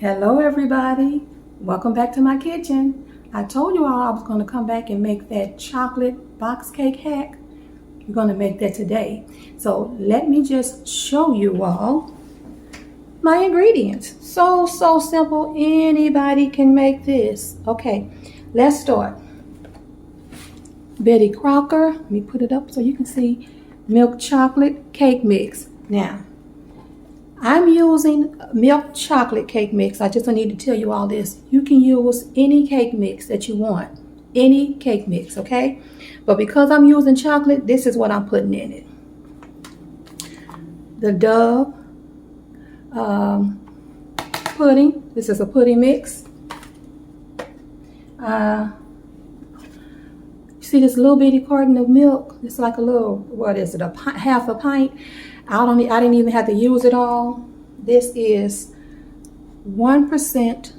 Hello everybody, welcome back to my kitchen. I told you all I was going to come back and make that chocolate box cake hack. We're going to make that today. So let me just show you all my ingredients. So simple, anybody can make this. Okay, let's start. Betty Crocker, let me put it up so you can see, milk chocolate cake mix. Now, I'm using milk chocolate cake mix. I just don't need to tell you all this. You can use any cake mix that you want. Any cake mix, okay? But because I'm using chocolate, this is what I'm putting in it. The Dove pudding. This is a pudding mix. See this little bitty carton of milk? It's like a little, what is it, half a pint? I didn't even have to use it all. This is 1%,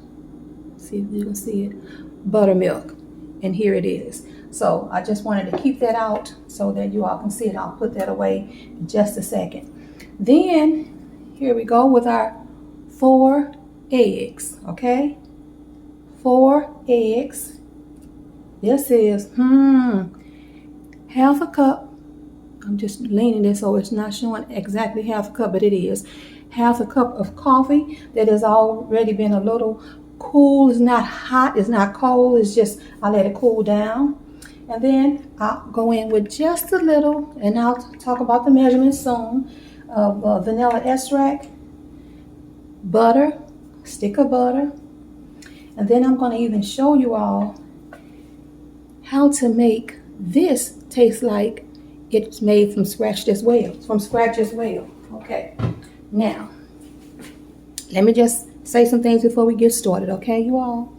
see if you can see it, buttermilk. And here it is. So I just wanted to keep that out so that you all can see it. I'll put that away in just a second. Then, here we go with our 4 eggs, okay? 4 eggs. This is, half a cup. I'm just leaning this so it's not showing exactly half a cup, but it is. Half a cup of coffee that has already been a little cool. It's not hot, it's not cold, it's just, I let it cool down. And then I'll go in with just a little, and I'll talk about the measurements soon, of vanilla extract, butter, stick of butter. And then I'm going to even show you all how to make this taste like it's made from scratch as well. Okay. Now, let me just say some things before we get started, okay, you all?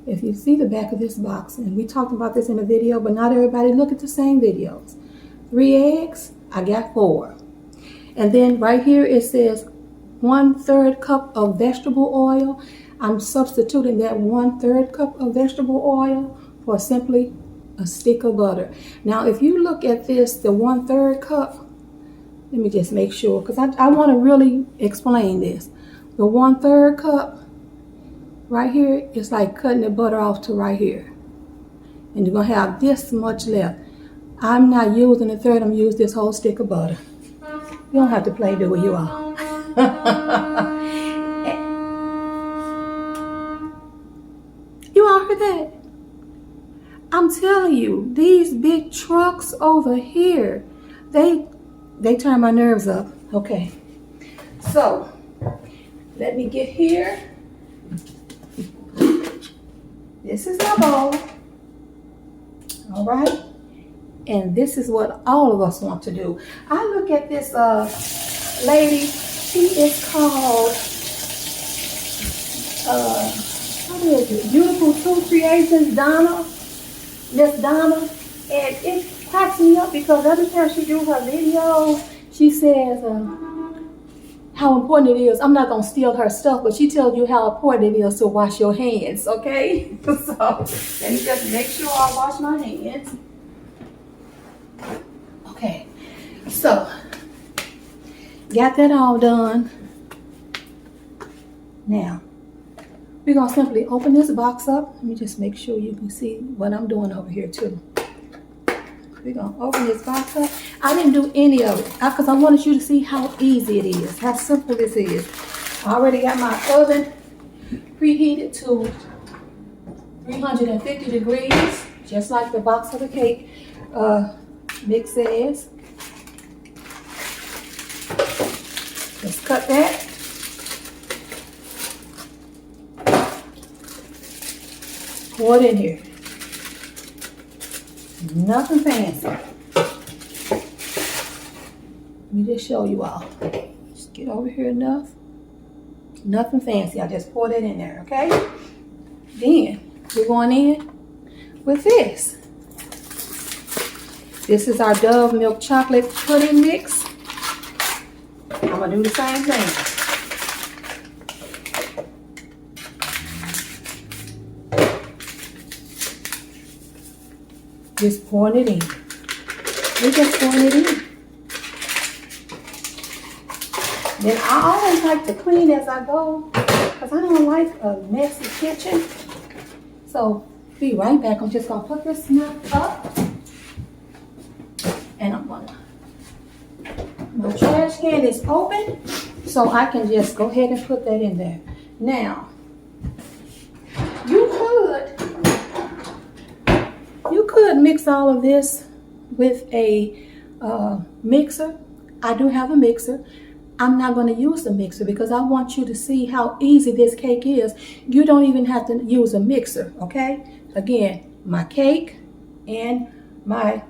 If you see the back of this box, and we talked about this in a video, but not everybody look at the same videos. 3 eggs, I got 4. And then right here it says 1/3 cup of vegetable oil. I'm substituting that 1/3 cup of vegetable oil for simply a stick of butter. Now, if you look at this, the 1/3 cup, let me just make sure, because I want to really explain this. The 1/3 cup right here is like cutting the butter off to right here. And you're going to have this much left. I'm not using a third, I'm using this whole stick of butter. You don't have to play do it, you all. You all heard that? I'm telling you, these big trucks over here, they turn my nerves up. Okay, so let me get here. This is my bowl. All right, and this is what all of us want to do. I look at this lady. She is called what is it? Beautiful True Creations, Donna. Miss Donna, and it cracks me up because every time she do her videos, she says how important it is. I'm not gonna steal her stuff, but she tells you how important it is to wash your hands, okay? So let me just make sure I wash my hands. Okay, so got that all done. Now, we're going to simply open this box up. Let me just make sure you can see what I'm doing over here too. We're going to open this box up. I didn't do any of it because I wanted you to see how easy it is, how simple this is. I already got my oven preheated to 350 degrees, just like the box of the cake mix says. Let's cut that. Pour it in here. Nothing fancy. Let me just show you all. Just get over here enough. Nothing fancy. I just poured it in there, okay? Then we're going in with this. This is our Dove milk chocolate pudding mix. I'm going to do the same thing. Just pouring it in. We're just pouring it in. Then I always like to clean as I go because I don't like a messy kitchen. So be right back. I'm just gonna put this nut up, and I'm gonna. My trash can is open, so I can just go ahead and put that in there. Now, you could mix all of this with a mixer. I do have a mixer. I'm not going to use the mixer because I want you to see how easy this cake is. You don't even have to use a mixer, okay? Again, my cake and my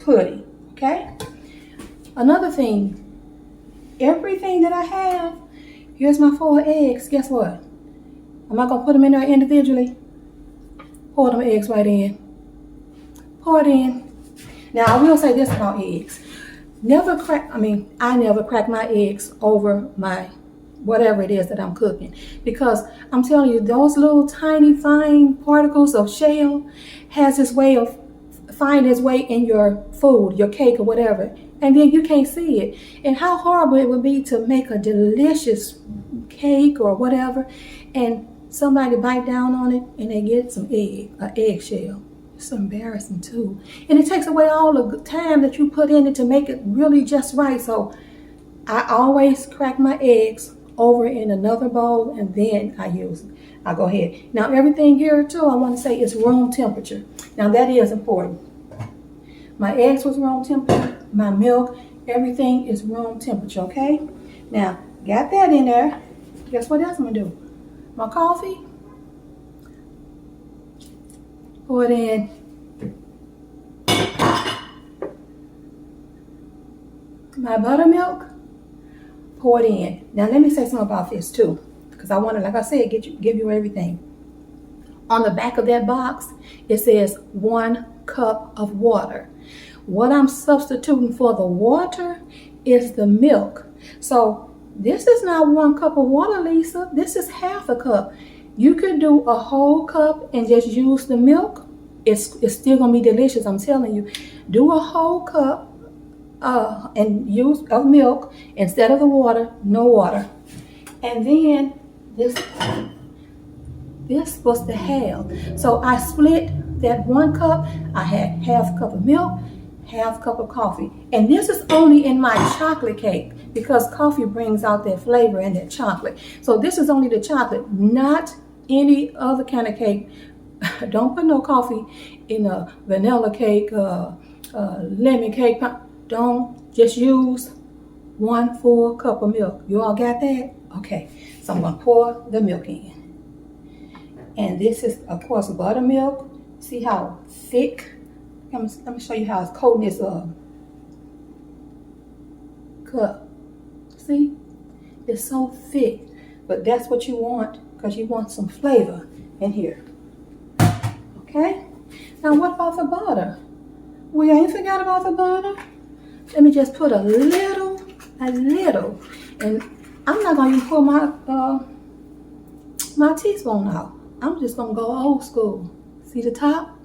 pudding, okay? Another thing, everything that I have, here's my 4 eggs. Guess what? I'm not going to put them in there individually. Pour them eggs right in. Pour it in. Now, I will say this about eggs. I never crack my eggs over my whatever it is that I'm cooking. Because I'm telling you, those little tiny fine particles of shell has this way of finding its way in your food, your cake or whatever. And then you can't see it. And how horrible it would be to make a delicious cake or whatever, and somebody bite down on it and they get some eggshell. It's embarrassing too. And it takes away all the time that you put in it to make it really just right. So I always crack my eggs over in another bowl and then I use it. I'll go ahead. Now everything here too, I want to say is room temperature. Now that is important. My eggs was room temperature, my milk, everything is room temperature, okay? Now, got that in there. Guess what else I'm gonna do? My coffee. Pour it in. My buttermilk. Pour it in. Now let me say something about this too, because I want to, like I said, give you everything. On the back of that box, it says 1 cup of water. What I'm substituting for the water is the milk. So this is not 1 cup of water, Lisa. This is half a cup. You could do a whole cup and just use the milk. It's still gonna be delicious, I'm telling you. Do a whole cup and use of milk instead of the water, no water. And then this was the half. So I split that 1 cup. I had half a cup of milk, half cup of coffee. And this is only in my chocolate cake because coffee brings out that flavor in that chocolate. So this is only the chocolate, not any other kind of cake. Don't put no coffee in a vanilla cake, lemon cake. Don't, just use 1 full cup of milk. You all got that? Okay, so I'm gonna pour the milk in. And this is, of course, buttermilk. See how thick? Let me show you how it's coating this cup. See? It's so thick. But that's what you want because you want some flavor in here. Okay? Now what about the butter? We ain't forgot about the butter. Let me just put a little. And I'm not going to even pull my teaspoon out. I'm just going to go old school. See the top?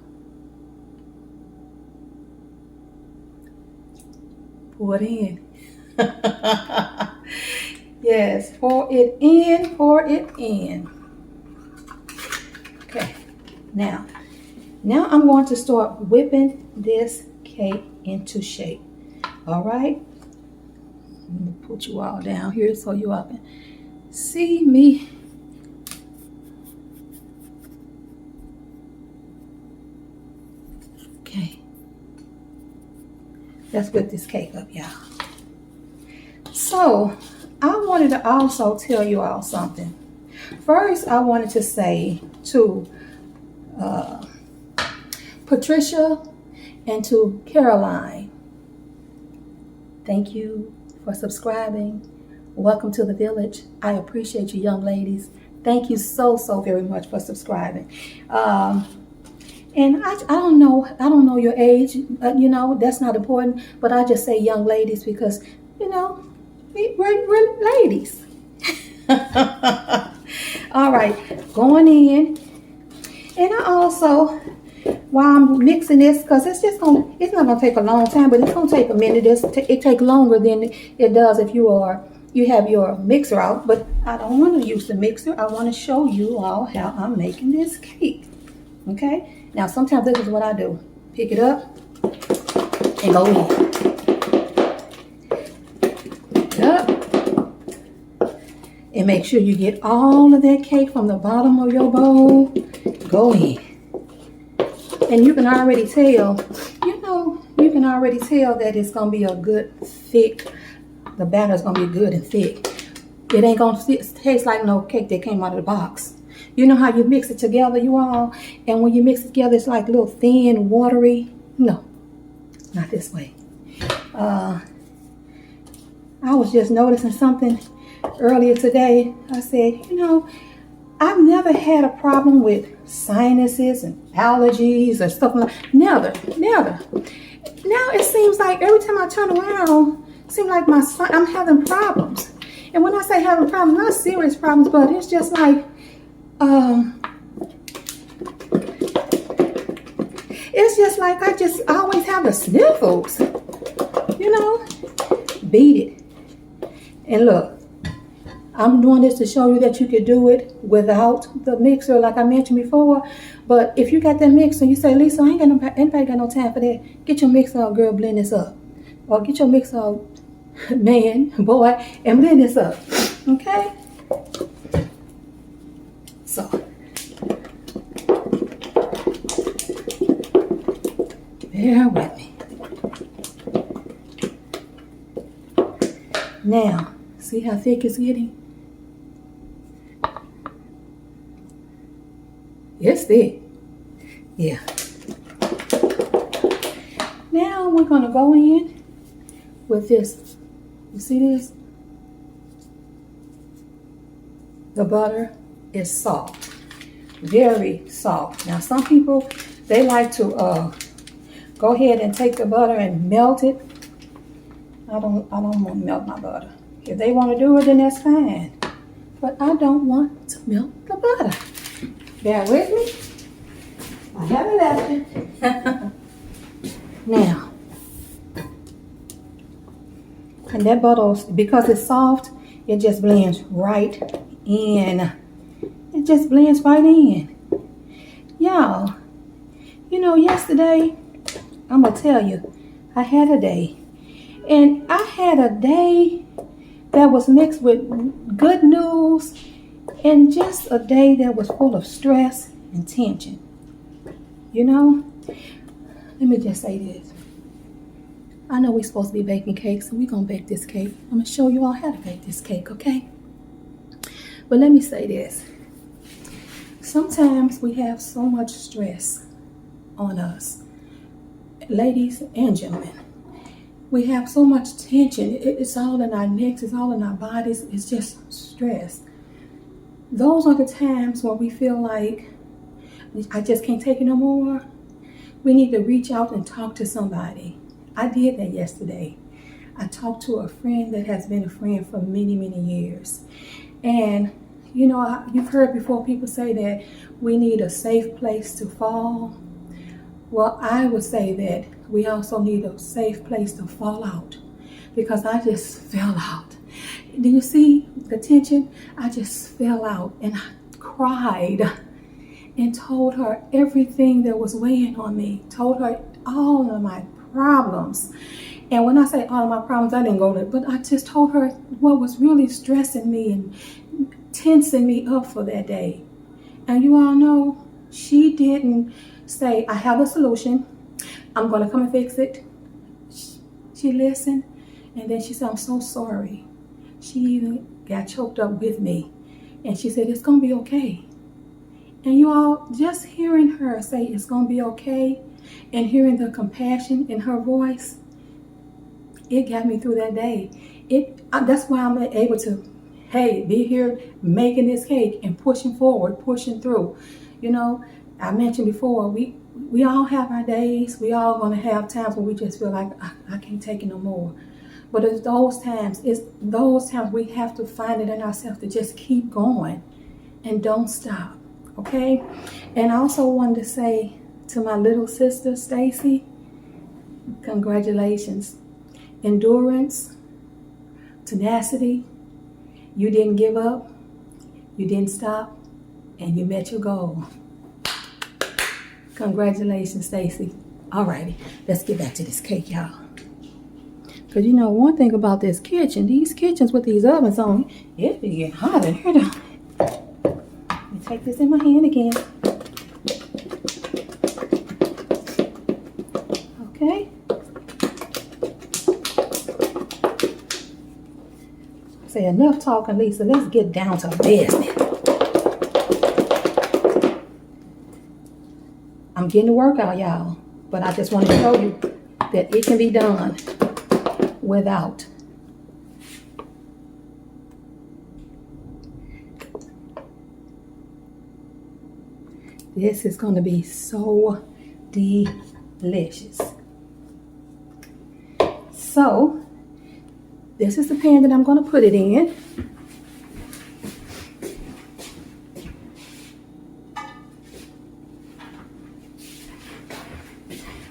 Pour it in. Yes, pour it in. Okay, now I'm going to start whipping this cake into shape. All right? Let me put you all down here so you all can see me. Okay. Let's whip this cake up, y'all. So, I wanted to also tell you all something. First, I wanted to say to Patricia and to Caroline, thank you for subscribing. Welcome to the village. I appreciate you, young ladies. Thank you so very much for subscribing. And I don't know your age, that's not important, but I just say young ladies because, we're ladies. All right, going in. And I also, while I'm mixing this, because it's not going to take a long time, but it's going to take a minute. It takes longer than it does if you are you have your mixer out, but I don't want to use the mixer. I want to show you all how I'm making this cake. Okay? Now, sometimes this is what I do. Pick it up and go in. Pick it up. And make sure you get all of that cake from the bottom of your bowl. Go in. And you can already tell, you can already tell that it's going to be a good, thick, the batter is going to be good and thick. It ain't going to taste like no cake that came out of the box. You know how you mix it together, you all? And when you mix it together, it's like a little thin, watery. No, not this way. I was just noticing something earlier today. I said, I've never had a problem with sinuses and allergies or stuff like that. Never. Now it seems like every time I turn around, it seems like I'm having problems. And when I say having problems, not serious problems, but it's just like, it's just like I always have the sniffles. Beat it. And look, I'm doing this to show you that you could do it without the mixer, like I mentioned before. But if you got that mixer, you say, Lisa, anybody got no time for that. Get your mixer out, girl, blend this up. Or get your mixer out, man, boy, and blend this up. Okay? So, bear with me. Now, see how thick it's getting? It's thick. Yeah. Now we're going to go in with this. You see this? The butter is soft. Very soft. Now some people, they like to go ahead and take the butter and melt it. I don't want to melt my butter. If they want to do it, then that's fine. But I don't want to melt the butter. Bear with me. I haven't left it. Now, and that butter, because it's soft, it just blends right in. It just blends right in. Y'all, yesterday, I'm going to tell you, I had a day. And I had a day that was mixed with good news and just a day that was full of stress and tension. Let me just say this. I know we're supposed to be baking cakes, so we're going to bake this cake. I'm going to show you all how to bake this cake, okay? But let me say this. Sometimes we have so much stress on us, ladies and gentlemen. We have so much tension. It's all in our necks. It's all in our bodies. It's just stress. Those are the times when we feel like I just can't take it no more. We need to reach out and talk to somebody. I did that yesterday. I talked to a friend that has been a friend for many, many years. And, you've heard before people say that we need a safe place to fall. Well, I would say that we also need a safe place to fall out, because I just fell out. Do you see the tension? I just fell out and I cried and told her everything that was weighing on me, told her all of my problems. And when I say all of my problems, I didn't go there, but I just told her what was really stressing me and tensing me up for that day. And you all know, she didn't say, I have a solution. I'm going to come and fix it. She listened, and then she said, I'm so sorry. She even got choked up with me. And she said, it's going to be okay. And you all, just hearing her say it's going to be okay and hearing the compassion in her voice, it got me through that day. That's why I'm able to, be here making this cake and pushing forward, pushing through. I mentioned before, we all have our days. We all going to have times when we just feel like, I can't take it no more. But it's those times we have to find it in ourselves to just keep going and don't stop. Okay? And I also wanted to say to my little sister, Stacy, congratulations. Endurance, tenacity, You didn't give up, you didn't stop, and you met your goal. Congratulations, Stacy. Alrighty, let's get back to this cake, y'all. Because you know one thing about this kitchen, these kitchens with these ovens on, it be getting hot in here though. Let me take this in my hand again. Okay. Say enough talking, Lisa. Let's get down to business. I'm getting the workout, y'all. But I just want to show you that it can be done without. This is going to be so delicious. So, this is the pan that I'm going to put it in.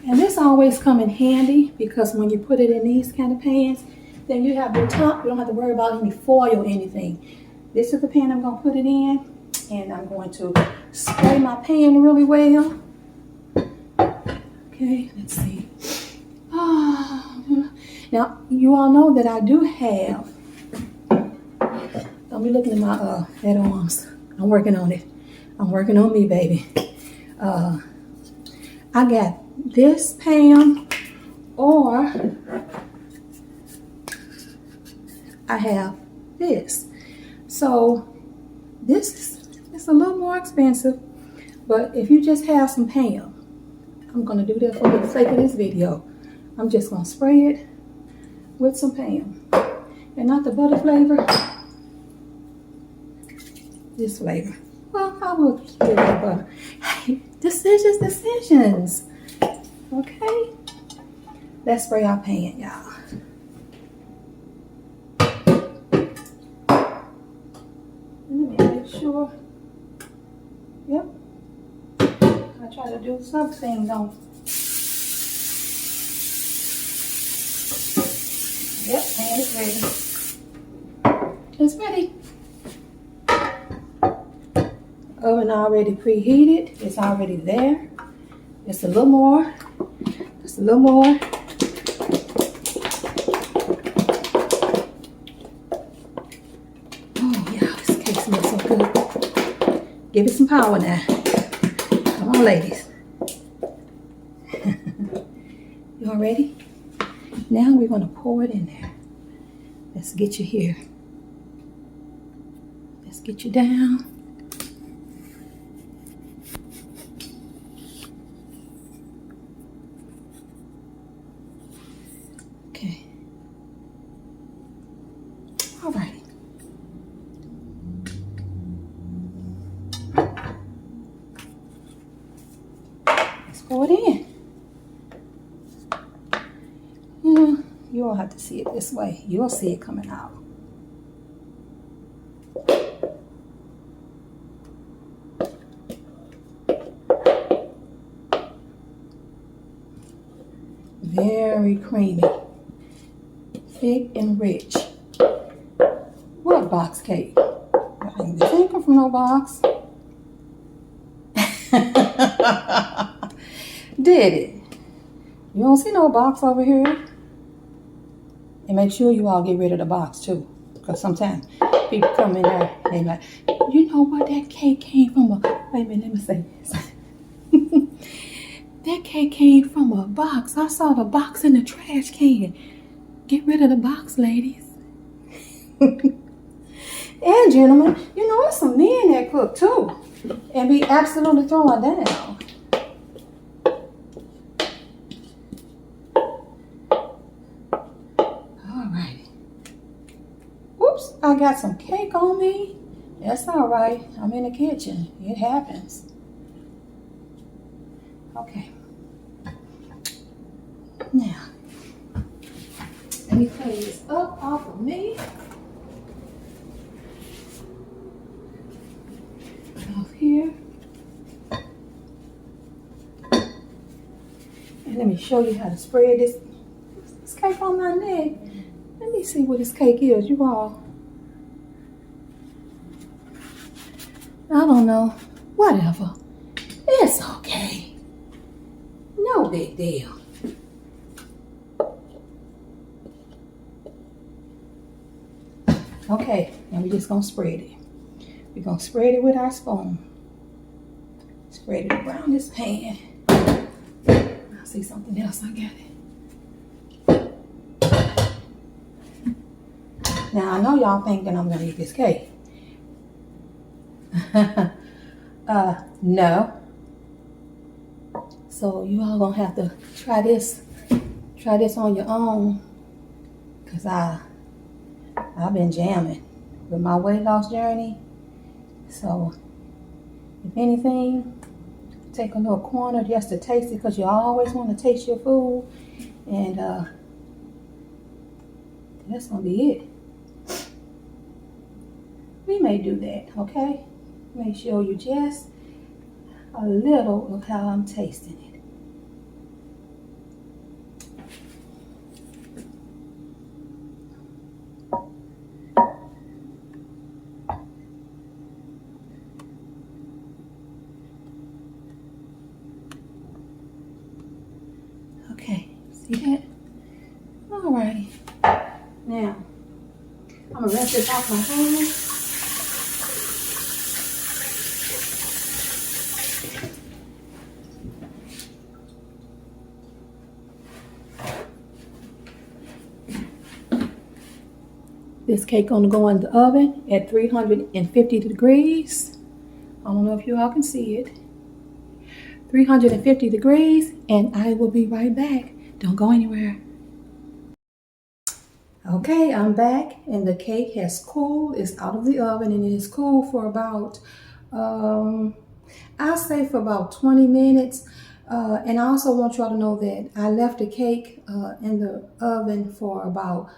And this always come in handy because when you put it in these kind of pans, then you have your top. You don't have to worry about any foil or anything. This is the pan I'm going to put it in. And I'm going to spray my pan really well. Okay, let's see. Now, you all know that I do have, don't be looking at my head arms. I'm working on it. I'm working on me, baby. I got this pan, or I have this. So this is, it's a little more expensive, but if you just have some pan, I'm gonna do that for the sake of this video. I'm just gonna spray it with some pan, and not the butter flavor, this flavor. Well, I will give it the butter. Hey, decisions. Okay, let's spray our pan, y'all. Let me make sure. Yep. I try to do something on. Yep, pan is ready. It's ready. Oven already preheated. It's already there. Just a little more. Just a little more. Oh yeah, this cake smells so good. Give it some power now. Come on, ladies. You all ready? Now we're going to pour it in there. Let's get you here. Let's get you down. Okay. All right. Let's pour it in. You don't have to see it this way. You'll see it coming out. Very creamy. Thick and rich. What box cake? This ain't come from no box. Did it? You don't see no box over here? And make sure you all get rid of the box too. Because sometimes people come in there and they like, you know what, that cake came from a, wait a minute, let me say this. That cake came from a box. I saw the box in the trash can. Get rid of the box, ladies. And gentlemen, you know there's some men that cook too. And be absolutely throwing down. I got some cake on me. That's all right. I'm in the kitchen. It happens. Okay. Now, let me clean this up off of me. Off here. And let me show you how to spread this cake on my neck. Let me see what this cake is, you all. I don't know. Whatever. It's okay. No big deal. Okay, and we're just gonna spread it. We're gonna spread it with our spoon. Spread it around this pan. I see something else. I got it. Now I know y'all thinking I'm gonna eat this cake. No. So you all gonna have to try this on your own, cause I've been jamming with my weight loss journey. So if anything, take a little corner just to taste it, because you always want to taste your food, and that's gonna be it. We may do that, okay? Make sure you just a little of how I'm tasting it. Okay, see that? Alrighty. Now, I'm gonna rinse this off my hands. This cake gonna go in the oven at 350 degrees. I don't know if you all can see it. 350 degrees, and I will be right back. Don't go anywhere. Okay, I'm back, and the cake has cooled. It's out of the oven, and it is cooled for about, I'll say for about 20 minutes. And I also want y'all to know that I left the cake in the oven for about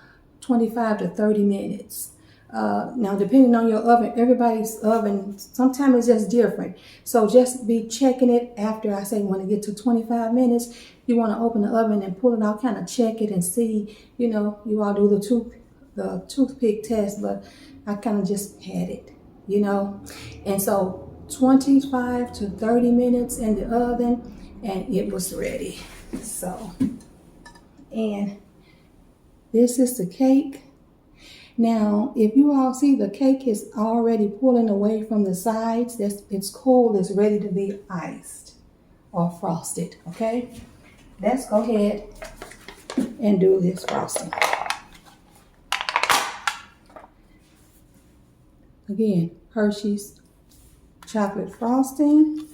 25 to 30 minutes. Now, depending on your oven, everybody's oven, sometimes it's just different. So just be checking it after I say when it get to 25 minutes. You want to open the oven and pull it out, kind of check it and see, you know, you all do the toothpick test, but I kind of just had it, you know. And so 25 to 30 minutes in the oven, and it was ready. So, and this is the cake. Now, if you all see, the cake is already pulling away from the sides. It's cold, it's ready to be iced or frosted, okay? Let's go ahead and do this frosting. Again, Hershey's chocolate frosting.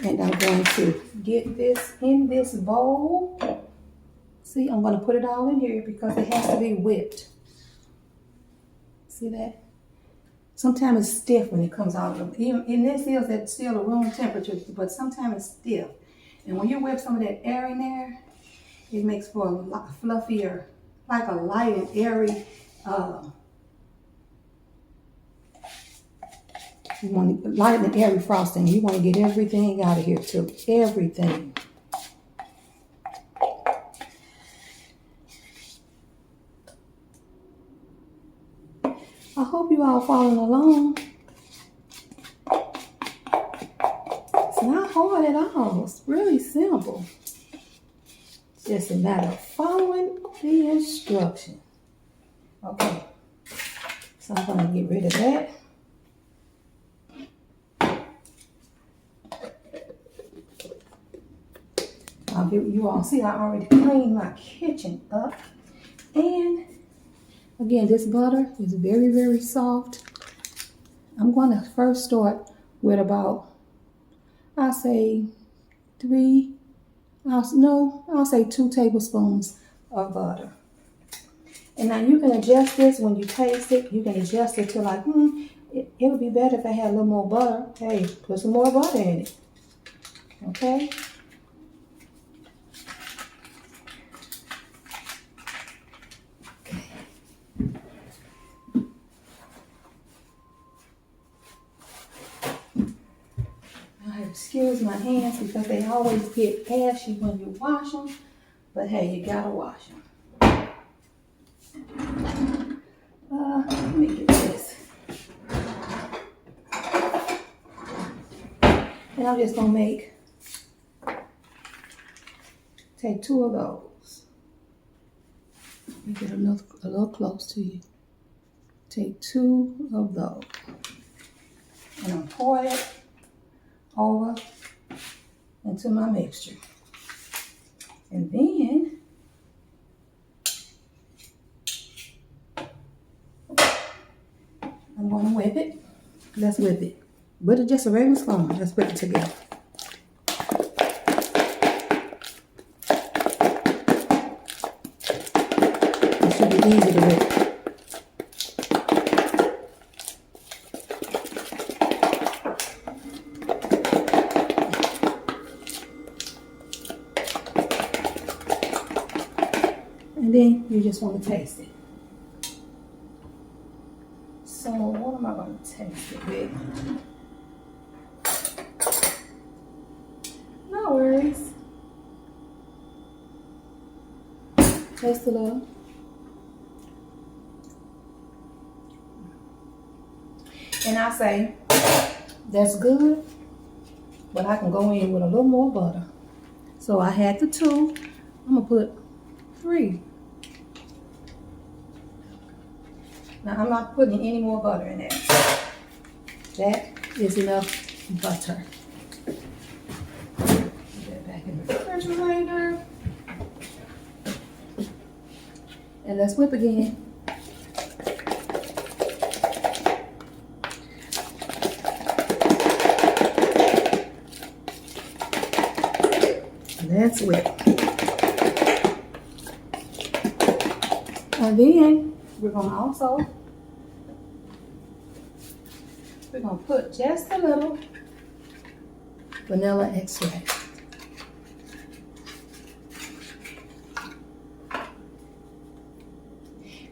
And I'm going to get this in this bowl. See, I'm going to put it all in here because it has to be whipped. See that? Sometimes it's stiff when it comes out of the, even in this is at still a room temperature, but sometimes it's stiff. And when you whip some of that air in there, it makes for a fluffier, like a light and airy, you want light and airy frosting. You want to get everything out of here too. Everything. I hope you all following along. It's not hard at all. It's really simple. It's just a matter of following the instruction. Okay. So I'm going to get rid of that. You all see I already cleaned my kitchen up. And again, this butter is very, very soft. I'm going to first start with about, I'll say 2 tablespoons of butter. And now you can adjust this when you taste it. You can adjust it to like, it would be better if I had a little more butter. Hey, put some more butter in it. Okay? Excuse my hands because they always get ashy when you wash them, but hey, you gotta wash them. And I'm just gonna take 2 of those. Let me get a little close to you. Take 2 of those. And I'm pour it over into my mixture. And then I'm gonna whip it. Let's whip it. With just a regular spoon. Let's whip it together. It should be easy to whip. And then you just want to taste it. So what am I going to taste it with? No worries. Taste a little. And I say, that's good, but I can go in with a little more butter. So I had the 2. I'm going to put 3. Now, I'm not putting any more butter in there. That is enough butter. Put that back in the refrigerator. And let's whip again. Let's whip. And then we're going to put just a little vanilla extract.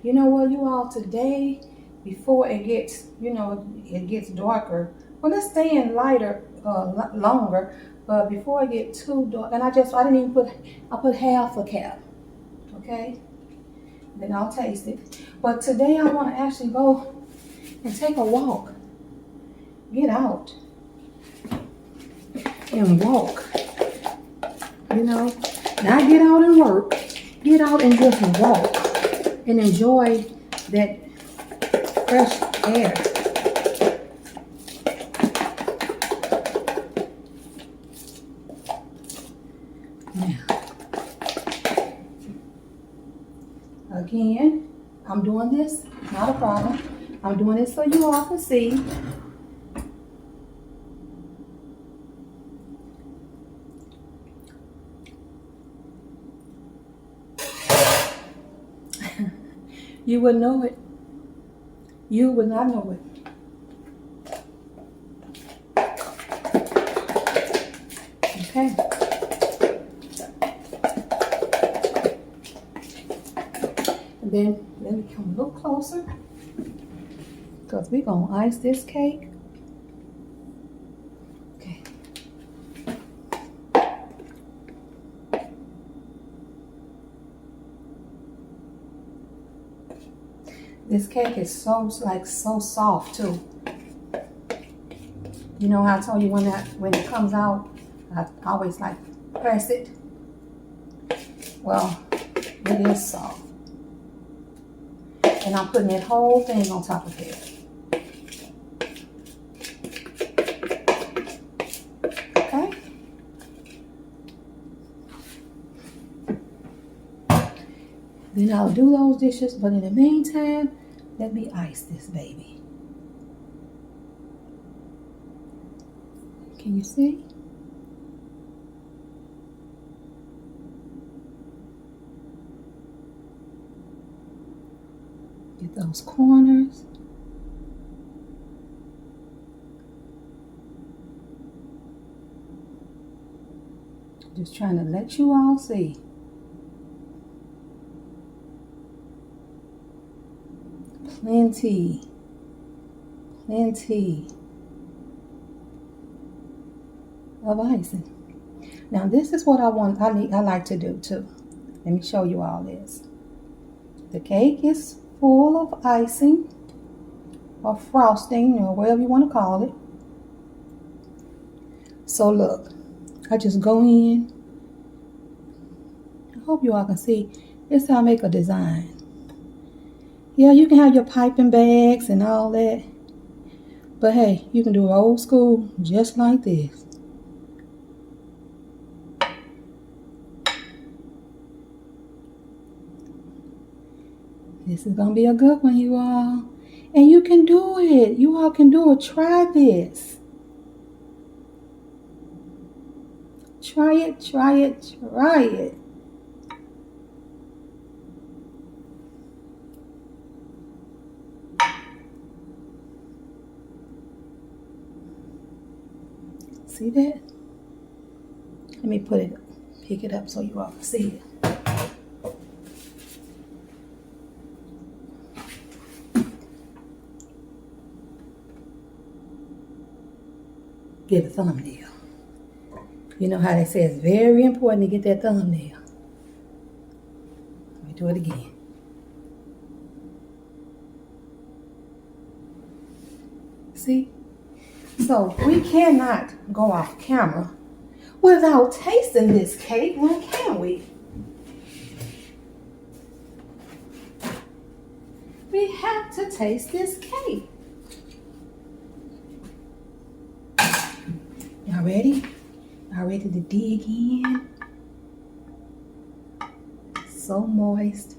You know what, you all, today, before it gets, it gets darker, well, let's stay in lighter longer, but before it gets too dark, and I didn't even put, I put half a cap, okay? Then I'll taste it. But today I want to actually go and take a walk. Get out and walk. Not get out and work. Get out and just walk and enjoy that fresh air. Now, again, I'm doing this, not a problem. I'm doing this so you all can see. You would know it. You would not know it. Okay. And then let me come a little closer, because we're going to ice this cake. Okay. This cake is so soft too. You know how I told you when it comes out, I always press it. Well, it is soft. And I'm putting that whole thing on top of it. Okay? Then I'll do those dishes, but in the meantime, let me ice this baby. Can you see? Get those corners. Just trying to let you all see. Plenty of icing. Now this is what I like to do too. Let me show you all this. The cake is full of icing or frosting or whatever you want to call it. So look, I just go in. I hope you all can see. This is how I make a design. Yeah, you can have your piping bags and all that. But hey, you can do it old school, just like this. This is going to be a good one, you all. And you can do it. You all can do it. Try this. Try it, try it, try it. See that? Let me pick it up so you all can see it. Get a thumbnail. You know how they say it's very important to get that thumbnail. Let me do it again. See? So we cannot go off camera without tasting this cake, now can we? We have to taste this cake. Y'all ready? Y'all ready to dig in? So moist.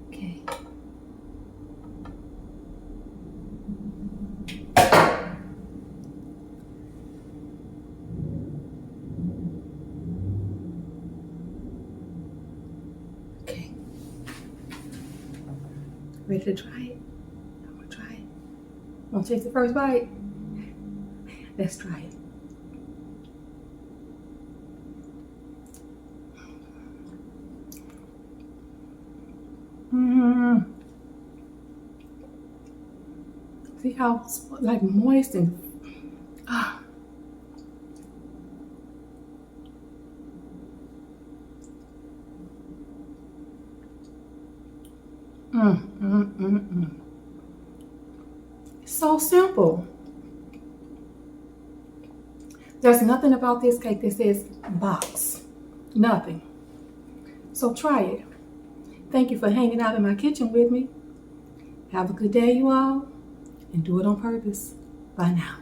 Okay. Okay. Ready to try it? I'm gonna try it. Want to taste the first bite? Let's try it. See how like moist and It's so simple. There's nothing about this cake that says box. Nothing. So try it. Thank you for hanging out in my kitchen with me. Have a good day, you all, and do it on purpose. Bye now.